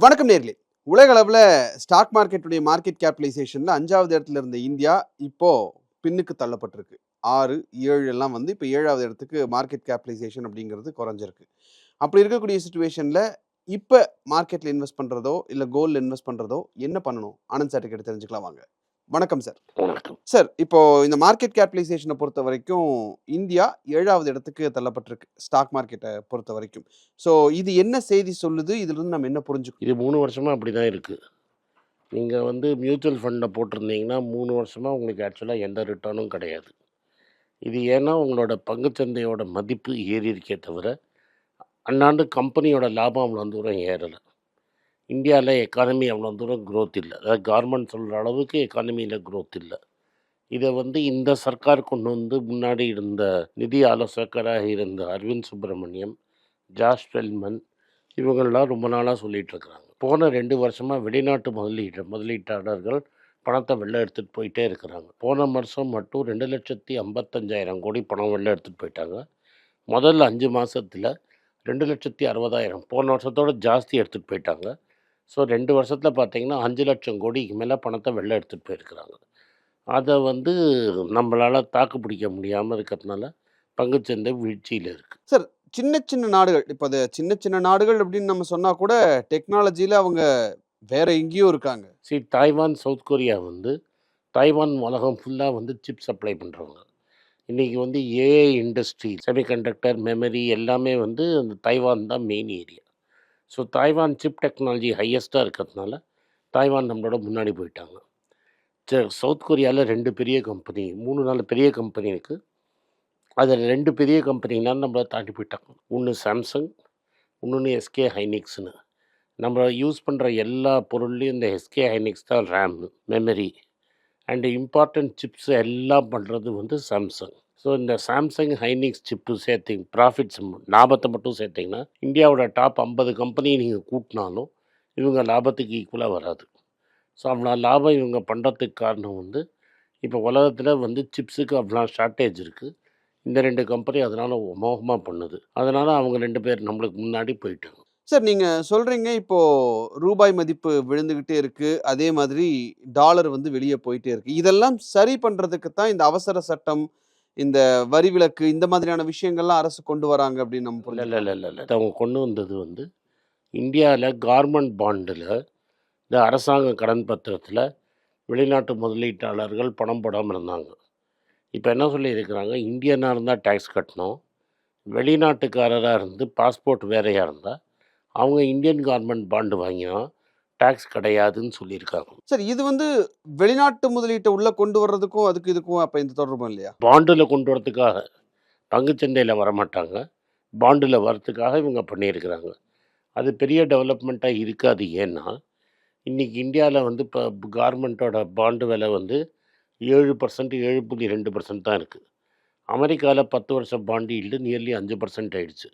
வணக்கம் நேர்களே. உலக அளவுல ஸ்டாக் மார்க்கெட்டுடைய மார்க்கெட் கேப்பிடலைசேஷன்ல 5வது இடத்துல இருந்த இந்தியா, இப்போ பின்னுக்கு தள்ளப்பட்டிருக்கு. 6, 7 எல்லாம் வந்து இப்ப 7வது இடத்துக்கு மார்க்கெட் கேப்பிடலைசேஷன் அப்படிங்கிறது குறைஞ்சிருக்கு. அப்படி இருக்கக்கூடிய சிச்சுவேஷன்ல, இப்ப மார்க்கெட்ல இன்வெஸ்ட் பண்றதோ, இல்ல கோல்ட்ல இன்வெஸ்ட் பண்றதோ என்ன பண்ணணும்? ஆனந்த் சார்ட்ட கேட்டு தெரிஞ்சுக்கலாம் வாங்க. வணக்கம் சார். வணக்கம். சார், இப்போ இந்த மார்க்கெட் கேப்பிடலைசேஷன பொறுத்தவரைக்கும், இந்தியா 7வது இடத்துக்கு தள்ளப்பட்டிருக்கு. ஸ்டாக் மார்க்கெட்ட பொறுத்தவரைக்கும். ஸோ இது என்ன செய்தி சொல்லுது? இதிலிருந்து நம்ம என்ன புரிஞ்சுக்கணும்? இது 3 வருஷமா அப்படிதான் இருக்கு. நீங்க மியூச்சுவல் ஃபண்ட்ல போட்டிருந்தீங்கன்னா, 3 வருஷமா உங்களுக்கு ஆக்சுவலா எந்த ரிட்டர்னும் கிடையாது. இது ஏன்னா உங்களோட பங்குச்சந்தையோட மதிப்பு ஏறியிருக்கே தவிர, அன்னாண்டு கம்பெனியோட லாபம் அவ்வளோ தூரம் ஏறல. இந்தியால எக்கானமி அவ்வளோ தூரம் குரோத் இல்ல. அதாவது கவர்மெண்ட் சொல்ற அளவுக்கு எக்கானமியில குரோத் இல்ல. இத இந்த சர்க்கார் கொண்டு முன்னாடி இருந்த நிதி ஆலோசகராக இருந்த அரவிந்த் சுப்பிரமணியம், ஜார்ஜ் ஃபெல்ட்மன் இவங்கள்லாம் ரொம்ப நாளா சொல்லிட்டு இருக்கிறாங்க. போன 2 வருஷமா வெளிநாட்டு முதலீட்டாளர்கள் பணத்தை வெளில எடுத்துட்டு போயிட்டே இருக்கிறாங்க. போன வருஷம் மட்டும் 2,55,000 கோடி பணம் வெளில எடுத்துட்டு போயிட்டாங்க. முதல் 5 மாசத்துல 2,60,000 போன வருஷத்தோட ஜாஸ்தி எடுத்துட்டு போயிட்டாங்க. ஸோ 2 வருஷத்துல பார்த்தீங்கன்னா 5,00,000 கோடிக்கு மேல பணத்தை வெளில எடுத்துட்டு போயிருக்கிறாங்க. அத நம்மளால தாக்கு பிடிக்க முடியாம இருக்கிறதுனால பங்குச்சந்தை வீழ்ச்சியில இருக்கு. சார், சின்ன சின்ன நாடுகள், இப்ப அது சின்ன சின்ன நாடுகள் அப்படின்னு நம்ம சொன்னா கூட, டெக்னாலஜில அவங்க வேற எங்கேயோ இருக்காங்க. தாய்வான், சவுத் கொரியா தாய்வான் உலகம் ஃபுல்லா சிப் சப்ளை பண்றவங்க. இன்னைக்கு ஏஐ இண்டஸ்ட்ரி, செமிகண்டக்டர், மெமரி எல்லாமே அந்த தைவான் தான் main area. So Taiwan chip technology ஹையஸ்ட்டா இருக்கிறதுனால, தாய்வான் நம்மளோட முன்னாடி போயிட்டாங்க. சவுத் கொரியால 2 பெரிய கம்பெனி, 3, 4 பெரிய கம்பெனி இருக்கு. அதில 2 பெரிய கம்பெனிலாம் நம்மள தாண்டி போயிட்டாங்க. ஒண்ணு சாம்சங், இன்னொன்னு எஸ்கே ஹைனிக்ஸ்ன்னு. நம்ம யூஸ் பண்ற எல்லா பொருள்லயும் இந்த எஸ்கே ஹைனிக்ஸ் தான் RAM, memory and important chips எல்லாம் பண்ணுறது சாம்சங். ஸோ இந்த சாம்சங் ஹைனிக்ஸ் சிப்பு சேர்த்திங்க ப்ராஃபிட்ஸ் லாபத்தை மட்டும் சேர்த்திங்கன்னா இந்தியாவோட டாப் 50 கம்பெனி நீங்கள் கூட்டினாலும் இவங்க லாபத்துக்கு ஈக்குவலாக வராது. ஸோ அவ்வளோ லாபம் இவங்க பண்ணுறதுக்கு காரணம் இப்போ உலகத்தில் சிப்ஸுக்கு அவ்வளோ ஷார்ட்டேஜ் இருக்குது. இந்த 2 கம்பெனி அதனால் அமோகமாக பண்ணுது. அதனால் அவங்க 2 பேர் நம்மளுக்கு முன்னாடி போயிட்டாங்க. சார், நீங்க சொல்றீங்க இப்போ ரூபாய் மதிப்பு விழுந்துகிட்டே இருக்கு. அதே மாதிரி டாலர் வந்து வெளிய போயிட்டே இருக்கு. இதெல்லாம் சரி பண்றதுக்கு தான் இந்த அவசர சட்டம், இந்த வரி விலக்கு இந்த மாதிரியான விஷயங்கள்லாம் அரசு கொண்டு வராங்க அப்படின்னு நம்ம இல்லை இல்லை புரிஞ்சுக்கலாமா? இல்லை இல்லை அவங்க கொண்டு வந்தது இந்தியாவில் கவர்மெண்ட் பாண்டில், இந்த அரசாங்க கடன் பத்திரத்தில் வெளிநாட்டு முதலீட்டாளர்கள் பணம் போடாமல் இருந்தாங்க. இப்போ என்ன சொல்லியிருக்கிறாங்க, இந்தியனாக இருந்தால் டேக்ஸ் கட்டணும், வெளிநாட்டுக்காரராக பாஸ்போர்ட் வேறையாக இருந்தால் அவங்க இந்தியன் கவர்மெண்ட் பாண்டு வாங்கினா டேக்ஸ் கிடையாதுன்னு சொல்லியிருக்காங்க. சார், இது வந்து வெளிநாட்டு முதலீட்ட உள்ள கொண்டு வர்றதுக்கும், அதுக்கு இதுக்கும் அப்ப எந்த தொடர்பும் இல்லையா? பாண்டில் கொண்டு வரதுக்காக, பங்குச்சந்தையில் வரமாட்டாங்க, பாண்டில் வரத்துக்காக இவங்க பண்ணியிருக்கிறாங்க. அது பெரிய டெவலப்மெண்ட்டாக இருக்காது. ஏன்னா இன்றைக்கி இந்தியாவில் இப்போ கவர்மெண்ட்டோட பாண்டு விலை 7%, 7.2% தான் இருக்குது. அமெரிக்காவில் 10 வருஷம் பாண்டு ஈல்டு நியர்லி 5% ஆயிடுச்சு.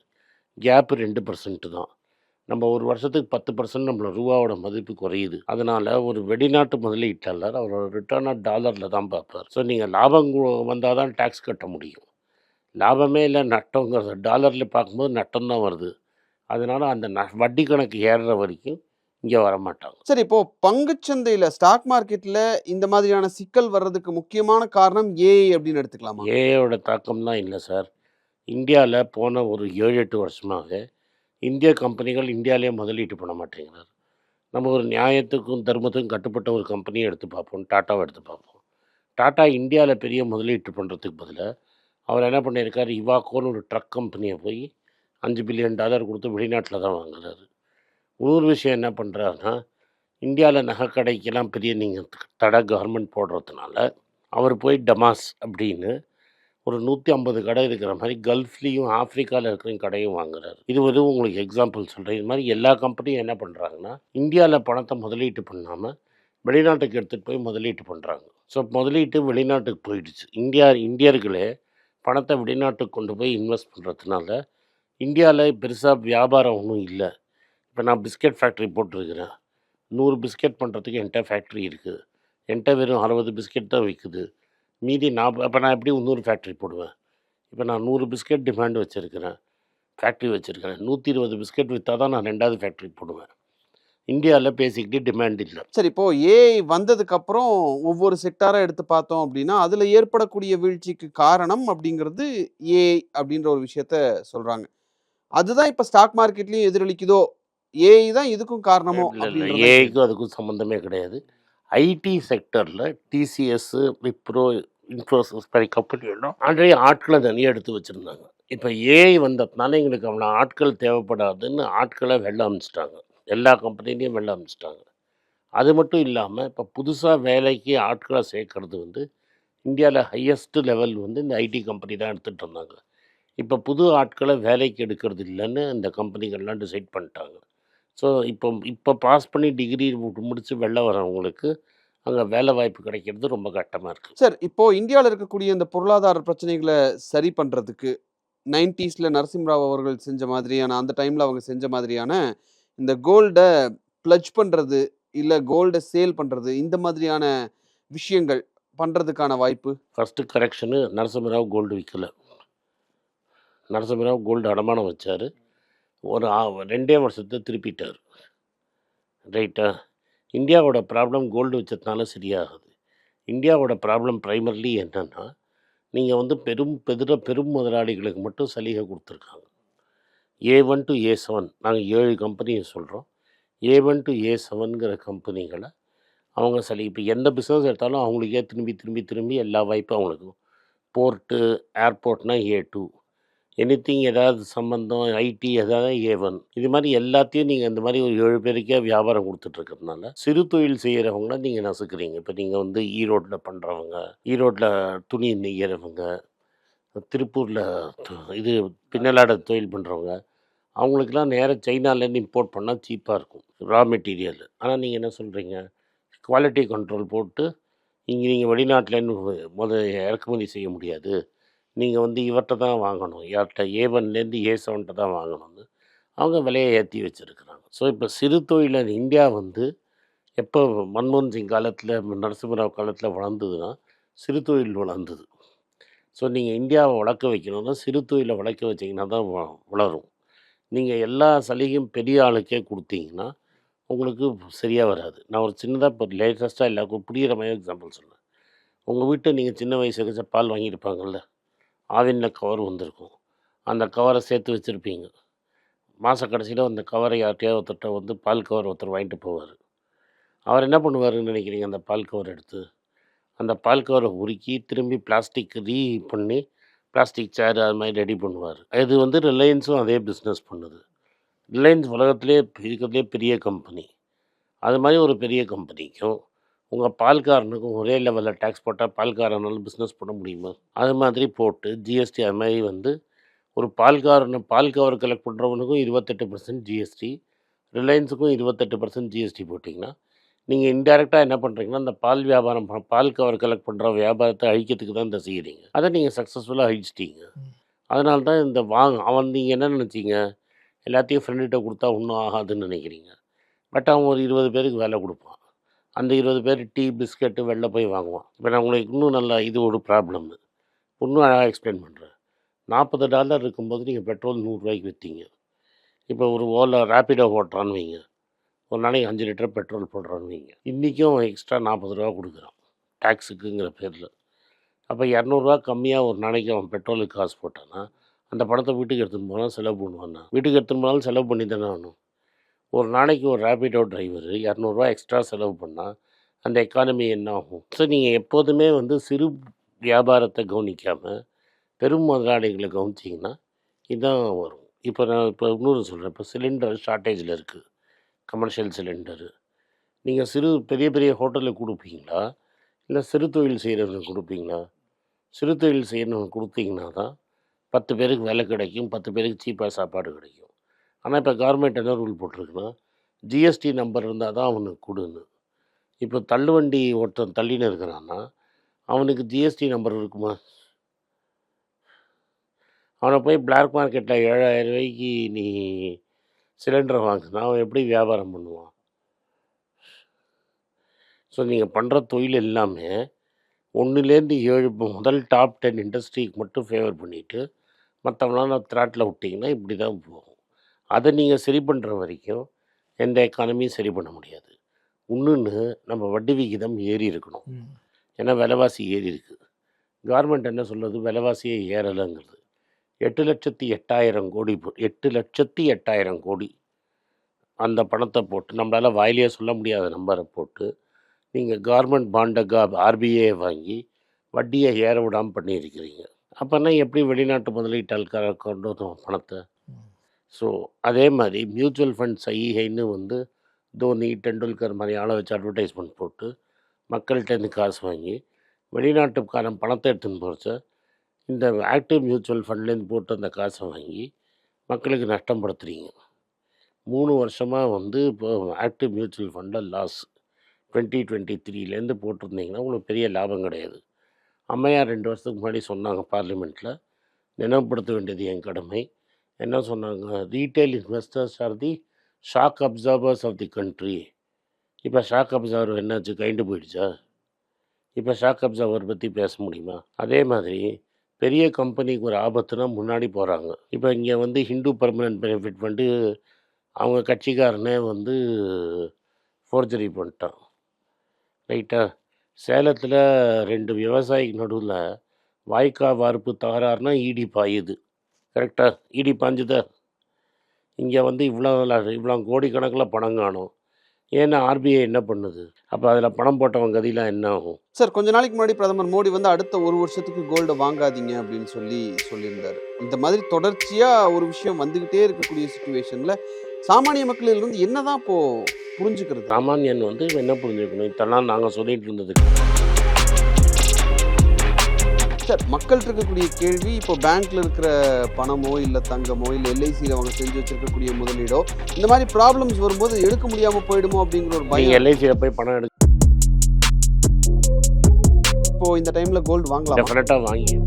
கேப்பு 2% தான். நம்ம ஒரு வருஷத்துக்கு 10% நம்மளோட ரூபாவோட மதிப்பு குறையுது. அதனால் ஒரு வெளிநாட்டு முதலீட்டாளர் அவரோட ரிட்டர்னை டாலரில் தான் பார்ப்பார். ஸோ நீங்கள் லாபம் வந்தால் தான் டேக்ஸ் கட்ட முடியும். லாபமே இல்லை, நட்டங்கிறது டாலரில் பார்க்கும்போது நட்டம் தான் வருது. அதனால் அந்த வட்டி கணக்கு ஏறுற வரைக்கும் இங்கே வரமாட்டாங்க. சரி, இப்போ பங்குச்சந்தையில ஸ்டாக் மார்க்கெட்ல இந்த மாதிரியான சிக்கல் வர்றதுக்கு முக்கியமான காரணம் ஏஐ அப்படின்னு எடுத்துக்கலாமா? ஏஐயோட தாக்கம் தான் இல்லை சார். இந்தியாவில் போன ஒரு 7-8 வருஷமாக இந்திய கம்பெனிகள் இந்தியாவிலே முதலீட்டு பண்ண மாட்டேங்கிறார். நம்ம ஒரு நியாயத்துக்கும் தர்மத்துக்கும் கட்டுப்பட்ட ஒரு கம்பெனியை எடுத்து பார்ப்போம், டாட்டாவை எடுத்து பார்ப்போம். டாட்டா இந்தியாவில் பெரிய முதலீட்டு பண்ணுறதுக்கு பதிலாக அவர் என்ன பண்ணியிருக்காரு, இவாக்கோன்னு ஒரு ட்ரக் கம்பெனியை போய் $5 பில்லியன் கொடுத்து வெளிநாட்டில் தான் வாங்குறாரு. இன்னொரு விஷயம் என்ன பண்ணுறாருன்னா, இந்தியாவில் நகைக்கடைக்கெல்லாம் பெரிய நீங்கள் தடை கவர்மெண்ட் போடுறதுனால அவர் போய் டமாஸ் அப்படின்னு ஒரு 150 கடை இருக்கிற மாதிரி கல்ஃப்லேயும் ஆஃப்ரிக்காவில் இருக்கிற கடையும் வாங்குறாரு. இது உங்களுக்கு எக்ஸாம்பிள் சொல்கிறேன். இது மாதிரி எல்லா கம்பெனியும் என்ன பண்ணுறாங்கன்னா, இந்தியாவில் பணத்தை முதலீட்டு பண்ணாமல் வெளிநாட்டுக்கு எடுத்துகிட்டு போய் முதலீட்டு பண்ணுறாங்க. ஸோ முதலீட்டு வெளிநாட்டுக்கு போயிடுச்சு. இந்தியர்களே பணத்தை வெளிநாட்டுக்கு கொண்டு போய் இன்வெஸ்ட் பண்ணுறதுனால இந்தியாவில் பெருசாக வியாபாரம் ஒன்றும் இல்லை. இப்போ நான் பிஸ்கெட் ஃபேக்ட்ரி போட்டிருக்கிறேன். 100 பிஸ்கெட் பண்ணுறதுக்கு என்கிட்ட ஃபேக்ட்ரி இருக்குது. என்கிட்ட வெறும் 60 பிஸ்கெட் தான் விற்குது. மீதி அப்போ நான் எப்படி இன்னொரு ஃபேக்ட்ரி போடுவேன்? இப்போ நான் 100 பிஸ்கெட் டிமாண்ட் வச்சுருக்கிறேன், ஃபேக்ட்ரி வச்சுருக்கிறேன். 120 பிஸ்கெட் விற்றா தான் நான் 2வது ஃபேக்ட்ரி போடுவேன். இந்தியாவில் பேசிக்கிட்டு டிமாண்ட் இல்லை. சரி, இப்போ ஏஐ வந்ததுக்கப்புறம் ஒவ்வொரு செக்டாரா எடுத்து பார்த்தோம் அப்படின்னா, அதுல ஏற்படக்கூடிய வீழ்ச்சிக்கு காரணம் அப்படிங்கிறது ஏஐ அப்படின்ற ஒரு விஷயத்த சொல்றாங்க. அதுதான் இப்ப ஸ்டாக் மார்க்கெட்லயும் எதிரொலிக்குதோ? ஏஐ தான் இதுக்கும் காரணமோ? இல்லை இல்லை, அப்படின்றது தான் கேள்வி. ஏஐக்கும் அதுக்கும் சம்மந்தமே கிடையாது. ஐடி செக்டரில் டிசிஎஸ், விப்ரோ, இன்ஃபோசிஸ் மாதிரி கம்பெனி எல்லாம் ஆல்ரெடி ஆட்களை தனியாக எடுத்து வச்சுருந்தாங்க. இப்போ ஏஐ வந்ததுனால எங்களுக்கு அவ்வளோ ஆட்கள் தேவைப்படாதுன்னு ஆட்களை வெளில அனுப்பிச்சிட்டாங்க. எல்லா கம்பெனிலையும் வெளில அனுப்பிச்சிட்டாங்க. அது மட்டும் இல்லாமல் இப்போ புதுசாக வேலைக்கு ஆட்களை சேர்க்கறது வந்து இந்தியாவில் ஹையஸ்ட் லெவல் வந்து இந்த ஐடி கம்பெனி தான் எடுத்துகிட்டு இருந்தாங்க. இப்போ புது ஆட்களை வேலைக்கு எடுக்கிறது இல்லைன்னு இந்த கம்பெனிகள்லாம் டிசைட் பண்ணிட்டாங்க. ஸோ இப்போ பாஸ் பண்ணி டிகிரி முடித்து வெளில வரவங்களுக்கு அங்கே வேலை வாய்ப்பு கிடைக்கிறது ரொம்ப கஷ்டமாக இருக்குது. சார், இப்போ இந்தியால இருக்கக்கூடிய இந்த பொருளாதார பிரச்சனைகள சரி பண்றதுக்கு 90ஸ்ல நரசிம்மராவ் அவர்கள் செஞ்ச மாதிரியான அந்த டைம்ல அவங்க செஞ்ச மாதிரியான இந்த கோல்ட பிளட்ஜ் பண்றது, இல்ல கோல்ட சேல் பண்றது, இந்த மாதிரியான விஷயங்கள் பண்றதுக்கான வாய்ப்பு? ஃபஸ்ட்டு கரெக்ஷனு, நரசிம்மராவ் கோல்டு விற்கல. நரசிம்மராவ் கோல்டு அடமானம் வச்சார். ஒரு 2 வருஷத்துல திருப்பிட்டார். ரைட்டா? இந்தியாவோட ப்ராப்ளம் கோல்டு வச்சதுனால சரியாகுது. இந்தியாவோட ப்ராப்ளம் பிரைமர்லி என்னன்னா, நீங்கள் வந்து பெரும் முதலாளிகளுக்கு மட்டும் சலுகை கொடுத்துருக்காங்க. A1 to A7 நாங்கள் 7 கம்பெனியை சொல்கிறோம். A1 to A7ங்கிற கம்பெனிகளை அவங்க இப்போ எந்த பிஸ்னஸ் எடுத்தாலும் அவங்களுக்கே திரும்பி எல்லா வாய்ப்பும் அவங்களுக்கு. போர்ட்டு, ஏர்போர்ட்னா A2, எனிதிங் ஏதாவது சம்மந்தம் ஐடி ஏதாவது A1. இது மாதிரி எல்லாத்தையும் நீங்கள் இந்த மாதிரி ஒரு 7 பேருக்கே வியாபாரம் கொடுத்துட்ருக்கிறதுனால சிறு தொழில் செய்கிறவங்கள நீங்கள் நசுக்கிறீங்க. இப்போ நீங்கள் வந்து ஈரோட்டில் பண்ணுறவங்க, ஈரோட்டில் துணி நெய்கிறவங்க, திருப்பூரில் இது பின்னலாடை தொழில் பண்ணுறவங்க, அவங்களுக்கெல்லாம் நேராக சைனாலேருந்து இம்போர்ட் பண்ணால் சீப்பாக இருக்கும் ரா மெட்டீரியல். ஆனால் நீங்கள் என்ன சொல்கிறீங்க, குவாலிட்டி கண்ட்ரோல் போட்டு நீங்கள் வெளிநாட்டிலேருந்து இறக்குமதி செய்ய முடியாது, நீங்கள் வந்து இவர்கிட்ட தான் வாங்கணும், யார்கிட்ட A1லேருந்து A7ட்ட தான் வாங்கணும்னு அவங்க விலையை ஏற்றி வச்சுருக்குறாங்க. ஸோ இப்போ சிறு தொழிலர் இந்தியா வந்து எப்போ மன்மோகன் சிங் காலத்தில், நரசிம்மராவ் காலத்தில் வளர்ந்ததுன்னா சிறு தொழில் வளர்ந்தது. ஸோ நீங்கள் இந்தியாவை வளர்க்க வைக்கணும்னா சிறு தொழிலை வளர்க்க வச்சிங்கன்னா தான் வளரும். நீங்கள் எல்லா சலுகையும் பெரிய ஆளுக்கே கொடுத்தீங்கன்னா உங்களுக்கு சரியாக வராது. நான் ஒரு சின்னதாக இப்போ லேட்டஸ்ட்டாக எல்லாருக்கும் புரிகிற மாதிரி எக்ஸாம்பிள் சொன்னேன். உங்கள் வீட்டை நீங்கள் சின்ன வயசுக்கு பால் வாங்கியிருப்பாங்கள்ல, ஆவினில் கவர் வந்திருக்கும். அந்த கவரை சேர்த்து வச்சுருப்பீங்க. மாத கடைசியில் அந்த கவரை யார்கிட்டயாவது ஒருத்தர்கிட்ட வந்து பால் கவர் ஒருத்தர் வாங்கிட்டு போவார். அவர் என்ன பண்ணுவாருன்னு நினைக்கிறீங்க? அந்த பால் கவர் எடுத்து அந்த பால் கவரை உருக்கி திரும்பி பிளாஸ்டிக் பண்ணி பிளாஸ்டிக் சேர் அது மாதிரி ரெடி பண்ணுவார். இது வந்து ரிலையன்ஸும் அதே பிஸ்னஸ் பண்ணுது. ரிலையன்ஸ் உலகத்திலே இருக்கிறதுலே பெரிய கம்பெனி. அது மாதிரி ஒரு பெரிய கம்பெனிக்கும் உங்கள் பால்காரனுக்கும் ஒரே லெவலில் டேக்ஸ் போட்டால் பால்காரனால பிஸ்னஸ் பண்ண முடியுமா? அது மாதிரி போட்டு ஜிஎஸ்டி அது மாதிரி வந்து ஒரு பால் கவர் கலெக்ட் பண்ணுறவனுக்கும் 28% ஜிஎஸ்டி, ரிலையன்ஸுக்கும் 28% ஜிஎஸ்டி போட்டிங்கன்னா நீங்கள் இன்டெரக்டாக என்ன பண்ணுறீங்கன்னா, அந்த பால் கவர் கலெக்ட் பண்ணுற வியாபாரத்தை அழிக்கிறதுக்கு தான் இந்த செய்கிறீங்க. அதை நீங்கள் சக்ஸஸ்ஃபுல்லாக அழிச்சிட்டீங்க. அதனால தான் இந்த நீங்கள் என்ன நினச்சிங்க, எல்லாத்தையும் ஃப்ரெண்டுகிட்ட கொடுத்தா ஒன்றும் ஆகாதுன்னு நினைக்கிறீங்க. பட் அவன் ஒரு 20 பேருக்கு வேலை கொடுப்பான். அந்த 20 பேர் டீ, பிஸ்கெட்டு வெளில போய் வாங்குவான். இப்போ நான் உங்களுக்கு இன்னும் நல்லா இது ஒரு ப்ராப்ளம்மு. இன்னும் அழகாக எக்ஸ்பிளைன் பண்ணுறேன். $40 இருக்கும்போது நீங்கள் பெட்ரோல் ₹100 விற்றீங்க. இப்போ ஒரு ரேப்பிடோ ஓட்டுறான்னு வைங்க. ஒரு நாளைக்கு 5 லிட்டர் பெட்ரோல் போடுறான்னு வைங்க. இன்றைக்கும் எக்ஸ்ட்ரா ₹40 கொடுக்குறான் டேக்ஸுக்குங்கிற பேரில். அப்போ ₹200 கம்மியாக ஒரு நாளைக்கு அவன் பெட்ரோலுக்கு காசு போட்டான்னா, அந்த பணத்தை வீட்டுக்கு எடுத்துன்னு போனால் செலவு பண்ணுவான்னா, வீட்டுக்கு எடுத்துன்னு போனாலும் செலவு பண்ணி தானே ஆகணும். ஒரு நாளைக்கு ஒரு ரேப்பிடோ டிரைவர் ₹200 எக்ஸ்ட்ரா செலவு பண்ணால் அந்த எக்கானமி என்ன ஆகும்? ஸோ நீங்கள் எப்போதுமே வந்து சிறு வியாபாரத்தை கவனிக்காமல் பெரும் முதலாளிகளை கவனிச்சிங்கன்னா இதுதான் வரும். நான் இன்னொரு சொல்கிறேன். இப்போ சிலிண்டர் ஷார்ட்டேஜில் இருக்குது, கமர்ஷியல் சிலிண்டரு. நீங்கள் பெரிய பெரிய ஹோட்டலுக்கு கொடுப்பீங்களா, இல்லை சிறு தொழில் செய்கிறவங்களுக்கு கொடுப்பீங்களா? சிறு தொழில் செய்கிறவங்க கொடுத்தீங்கன்னா தான் 10 பேருக்கு வேலை கிடைக்கும், 10 பேருக்கு சீப்பாக சாப்பாடு கிடைக்கும். ஆனால் இப்போ கவர்மெண்ட் என்ன ரூல் போட்டிருக்குன்னா, ஜிஎஸ்டி நம்பர் இருந்தால் தான் அவனுக்கு கொடுன்னு. இப்போ தள்ளுவண்டி ஒருத்தன் தள்ளின்னு இருக்கிறான்னா அவனுக்கு ஜிஎஸ்டி நம்பர் இருக்குமா? அவனை போய் பிளாக் மார்க்கெட்டில் ₹7,000 நீ சிலிண்டரை வாங்கினா அவன் எப்படி வியாபாரம் பண்ணுவான்? ஸோ நீங்கள் பண்ணுற தொழில் எல்லாமே 1லேருந்து 7 முதல் டாப் 10 இண்டஸ்ட்ரிக்கு மட்டும் ஃபேவர் பண்ணிவிட்டு மற்றவங்களாம் த்ராட்டில் விட்டிங்கன்னா இப்படி தான் போகும். அதை நீங்கள் சரி பண்ணுற வரைக்கும் எந்த எக்கானமியும் சரி பண்ண முடியாது. இன்னொன்று, நம்ம வட்டி விகிதம் ஏறி இருக்கணும். ஏன்னா விலைவாசி ஏறி இருக்கு. கவர்மெண்ட் என்ன சொல்லுது, விலைவாசியே ஏறலைங்கிறது. 8,08,000 கோடி 8,08,000 கோடி அந்த பணத்தை போட்டு, நம்மளால் வாயிலேயே சொல்ல முடியாத நம்பரை போட்டு, நீங்கள் கவர்மெண்ட் பாண்டை ஆர்பிஐ வாங்கி வட்டியை ஏற விடாமல் பண்ணியிருக்கிறீங்க. அப்போனா எப்படி வெளிநாட்டு முதலீட்டாளர் கொண்டு வரும் பணத்தை? ஸோ அதே மாதிரி மியூச்சுவல் ஃபண்ட்ஸ் ஐஐன்னு வந்து தோனி, டெண்டுல்கர் மாதிரி ஆளை வச்சு அட்வர்டைஸ்மெண்ட் போட்டு மக்கள்கிட்டேருந்து காசு வாங்கி வெளிநாட்டுக்கான பணத்தை எடுத்துன்னு போகிறச்ச, இந்த ஆக்டிவ் மியூச்சுவல் ஃபண்ட்லேருந்து போட்டு அந்த காசை வாங்கி மக்களுக்கு நஷ்டப்படுத்துறீங்க. 3 வருஷமாக வந்து இப்போ ஆக்டிவ் மியூச்சுவல் ஃபண்டில் லாஸ். 2023லேருந்து போட்டிருந்தீங்கன்னா உங்களுக்கு பெரிய லாபம் கிடையாது. அம்மையார் 2 வருஷத்துக்கு முன்னாடி சொன்னாங்க பார்லிமெண்ட்டில், நினைவுபடுத்த வேண்டியது என் கடமை. என்ன சொன்னாங்க, retail investors are the shock observers of the country. இப்போ ஷாக் அப்சர்வர் என்னாச்சு, கைண்டு போயிடுச்சா? இப்போ ஷாக் அப்சர்வர் பற்றி பேச முடியுமா? அதே மாதிரி பெரிய கம்பெனிக்கு ஒரு ஆபத்துனா முன்னாடி போகிறாங்க. இப்போ இங்கே வந்து ஹிந்து பர்மனன்ட் பெனிஃபிட் ஃபண்டு அவங்க கட்சிக்காரனே வந்து ஃபோர்ஜரி பண்ணிட்டான். ரைட்டா? சேலத்தில் 2 விவசாயிக்கு நடுவில் வாய்க்கா வார்ப்பு தகராறுனா ஈடி பாயுது. கரெக்டாக? ஈடி பாஞ்சுதா? இங்கே வந்து இவ்வளோ கோடிக்கணக்கில் பணம் காணும். ஏன்னா ஆர்பிஐ என்ன பண்ணுது? அப்போ அதில் பணம் போட்டவங்க கதிலாம் என்ன ஆகும்? சார், கொஞ்ச நாளைக்கு முன்னாடி பிரதமர் மோடி வந்து அடுத்த 1 வருஷத்துக்கு கோல்டை வாங்காதீங்க அப்படின்னு சொல்லியிருந்தாரு. இந்த மாதிரி தொடர்ச்சியாக ஒரு விஷயம் வந்துக்கிட்டே இருக்கக்கூடிய சுச்சுவேஷனில் சாமானிய மக்கள் இருந்து என்னதான் இப்போ புரிஞ்சுக்கிறது? சாமானியன் வந்து என்ன புரிஞ்சுக்கணும், இதெல்லாம் நாங்கள் சொல்லிட்டு இருந்தது. சார், மக்கள் இருக்கக்கூடிய கேள்வி, இப்போ பேங்க்ல இருக்கிற பணமோ இல்லை தங்கமோ இல்லை எல்ஐசியில் அவங்க செஞ்சு வச்சிருக்கக்கூடிய முதலீடோ இந்த மாதிரி ப்ராப்ளம்ஸ் வரும்போது எடுக்க முடியாமல் போயிடுமோ அப்படிங்கிற ஒரு பயம். எல்ஐசியில் போய் பணம் எடுக்க இப்போ இந்த டைமில் கோல்டு வாங்கலாம்? டெஃபினட்டாக வாங்கி